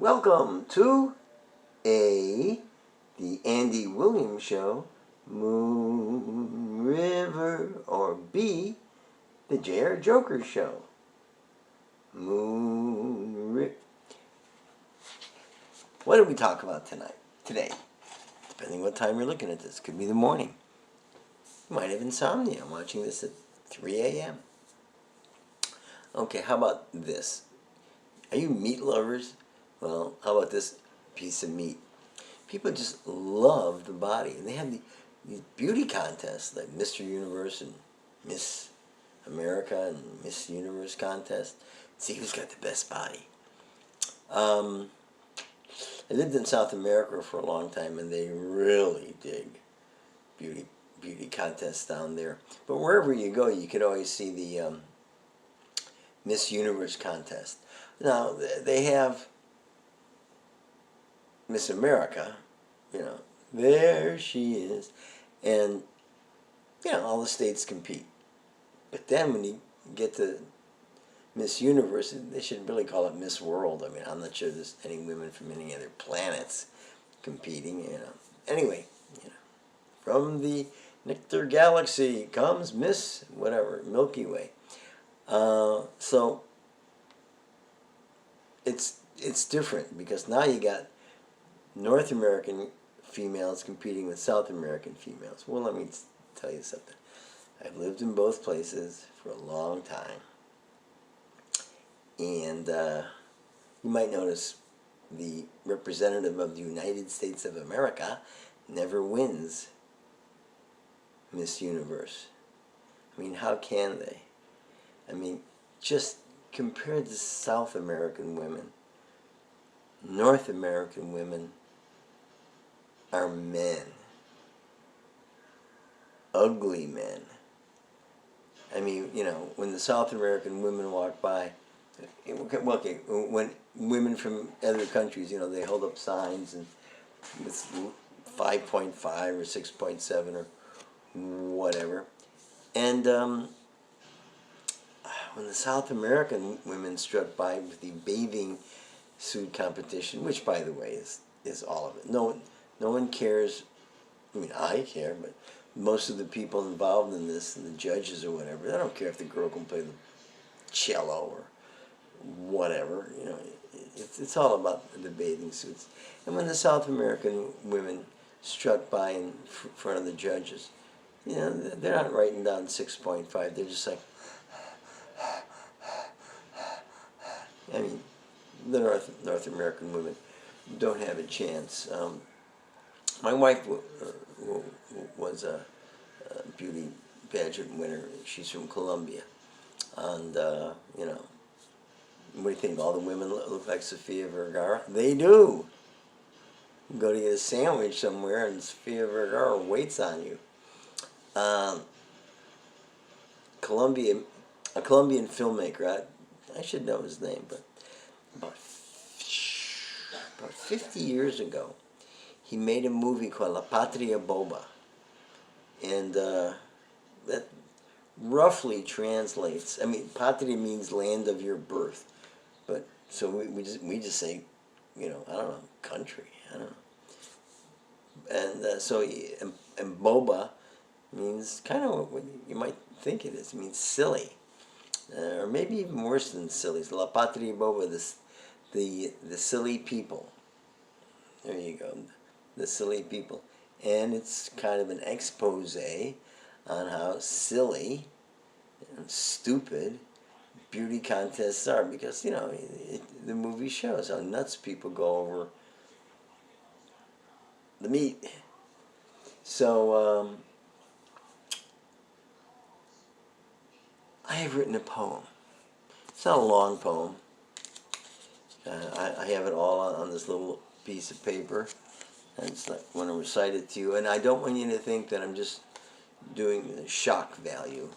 Welcome to A, the Andy Williams Show, Moon River, or B, the J.R. Joker Show. Moon River. What did we talk about today? Depending what time you're looking at this. Could be the morning. You might have insomnia. I'm watching this at 3 a.m. Okay, how about this? Are you meat lovers? Well, how about this piece of meat? People just love the body. And they have these beauty contests like Mr. Universe and Miss America and Miss Universe contest. See who's got the best body. I lived in South America for a long time, and they really dig beauty contests down there. But wherever you go, you could always see the Miss Universe contest. Now, they have Miss America, there she is, and, all the states compete. But then when you get to Miss Universe, they should really call it Miss World. I mean, I'm not sure there's any women from any other planets competing, Anyway, from the Nectar Galaxy comes Miss whatever, Milky Way. So it's different because now you got North American females competing with South American females. Well, let me tell you something. I've lived in both places for a long time. And you might notice the representative of the United States of America never wins Miss Universe. I mean, how can they? I mean, just compared to South American women, North American women are men. Ugly men. I mean, when the South American women walk by, okay, when women from other countries, they hold up signs and it's 5.5 or 6.7 or whatever. And when the South American women struck by with the bathing suit competition, which, by the way, is all of it. No one cares. I mean, I care, but most of the people involved in this, and the judges or whatever, they don't care if the girl can play the cello or whatever. It's all about the bathing suits. And when the South American women struck by in front of the judges, they're not writing down 6.5. They're just like, I mean, the North American women don't have a chance. My wife was a beauty pageant winner. She's from Colombia. And, what do you think? All the women look like Sofia Vergara? They do. You go to get a sandwich somewhere and Sofia Vergara waits on you. A Colombian filmmaker, I should know his name, but about 50 years ago, he made a movie called La Patria Boba. And that roughly translates, I mean, patria means land of your birth. But, so we just say, I don't know, country, I don't know. And and boba means kind of what you might think it is. It means silly. Or maybe even worse than silly. So La Patria Boba, the silly people. There you go. The silly people. And it's kind of an expose on how silly and stupid beauty contests are. Because, the movie shows how nuts people go over the meat. So, I have written a poem. It's not a long poem. I have it all on this little piece of paper. And it's like, I want to recite it to you. And I don't want you to think that I'm just doing shock value.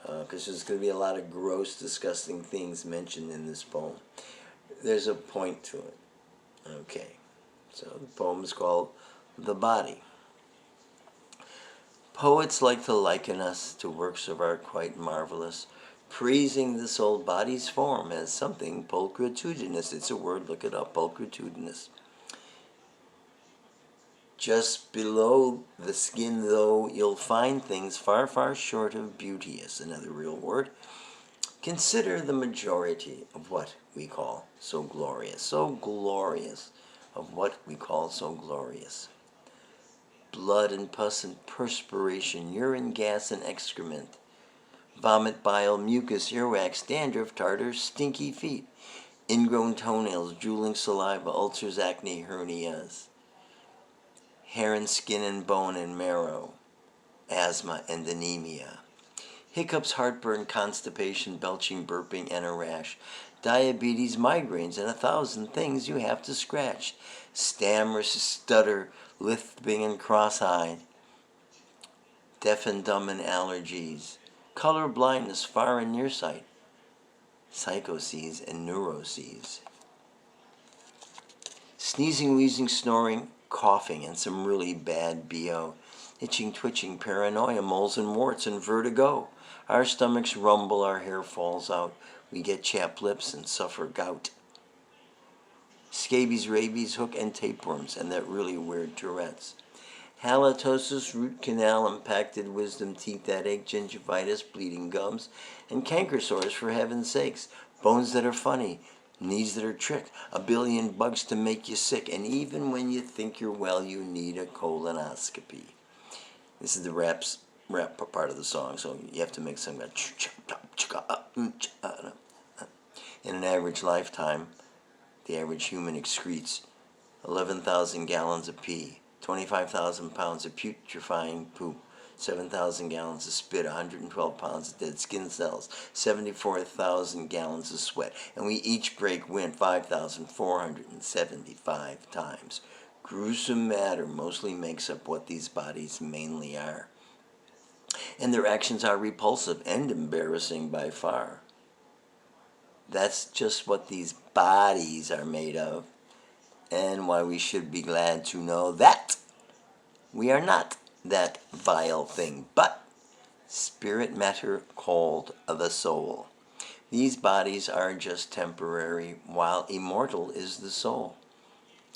Because there's going to be a lot of gross, disgusting things mentioned in this poem. There's a point to it. Okay. So the poem is called The Body. Poets like to liken us to works of art quite marvelous, praising the soul body's form as something pulchritudinous. It's a word, look it up, pulchritudinous. Just below the skin, though, you'll find things far, far short of beauteous, another real word. Consider the majority of what we call so glorious of what we call so glorious. Blood and pus and perspiration, urine, gas, and excrement, vomit, bile, mucus, earwax, dandruff, tartar, stinky feet, ingrown toenails, drooling saliva, ulcers, acne, hernias, hair and skin and bone and marrow, asthma and anemia, hiccups, heartburn, constipation, belching, burping, and a rash, diabetes, migraines, and 1,000 things you have to scratch, stammer, stutter, lisping, and cross-eyed, deaf and dumb and allergies, color blindness, far and near sight, psychoses and neuroses, sneezing, wheezing, snoring, coughing, and some really bad BO, itching, twitching, paranoia, moles and warts, and vertigo. Our stomachs rumble, our hair falls out, we get chapped lips and suffer gout. Scabies, rabies, hook and tapeworms, and that really weird Tourette's. Halitosis, root canal, impacted wisdom, teeth that ache, gingivitis, bleeding gums, and canker sores, for heaven's sakes. Bones that are funny, knees that are tricked, a billion bugs to make you sick, and even when you think you're well, you need a colonoscopy. This is the rap part of the song, so you have to make some kind of... In an average lifetime, the average human excretes 11,000 gallons of pee, 25,000 pounds of putrefying poop, 7,000 gallons of spit, 112 pounds of dead skin cells, 74,000 gallons of sweat, and we each break wind 5,475 times. Gruesome matter mostly makes up what these bodies mainly are. And their actions are repulsive and embarrassing by far. That's just what these bodies are made of, and why we should be glad to know that we are not that vile thing, but spirit matter called the soul. These bodies are just temporary, while immortal is the soul.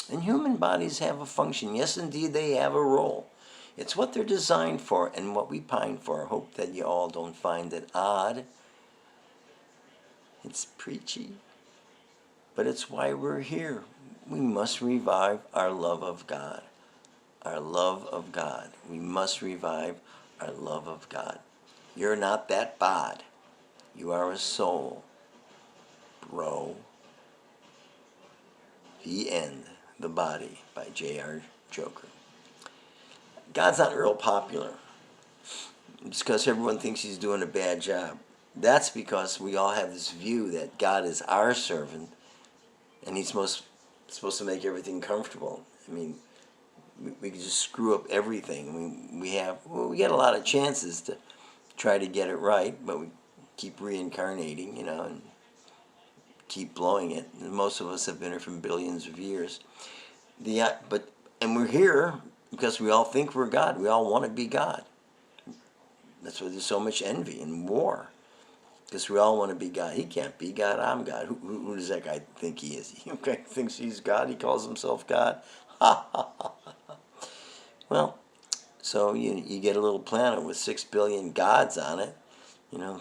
And human bodies have a function. Yes, indeed, they have a role. It's what they're designed for and what we pine for. I hope that you all don't find it odd. It's preachy, but it's why we're here. We must revive our love of God. Our love of God. We must revive our love of God. You're not that bod. You are a soul, bro. The End. The Body by J.R. Joker. God's not real popular. It's because everyone thinks he's doing a bad job. That's because we all have this view that God is our servant and he's supposed to make everything comfortable. I mean, we can just screw up everything. We get a lot of chances to try to get it right, but we keep reincarnating, and keep blowing it. And most of us have been here for billions of years. And we're here because we all think we're God. We all want to be God. That's why there's so much envy and war. Because we all want to be God. He can't be God. I'm God. Who does that guy think he is? He thinks he's God. He calls himself God. Well, so you get a little planet with 6 billion gods on it.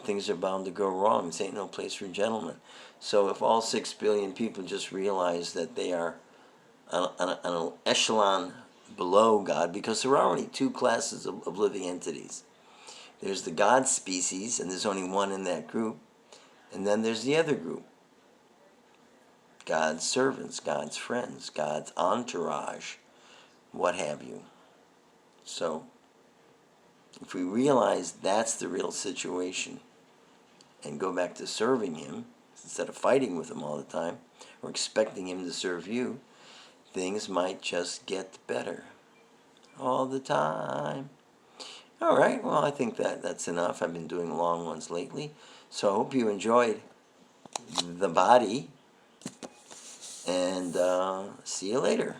Things are bound to go wrong. This ain't no place for gentlemen. So if all 6 billion people just realize that they are on an echelon below God, because there are only 2 classes of living entities. There's the God species, and there's only one in that group. And then there's the other group. God's servants, God's friends, God's entourage, what have you. So, if we realize that's the real situation and go back to serving him, instead of fighting with him all the time, or expecting him to serve you, things might just get better all the time. All right, well, I think that's enough. I've been doing long ones lately. So I hope you enjoyed the body. And see you later.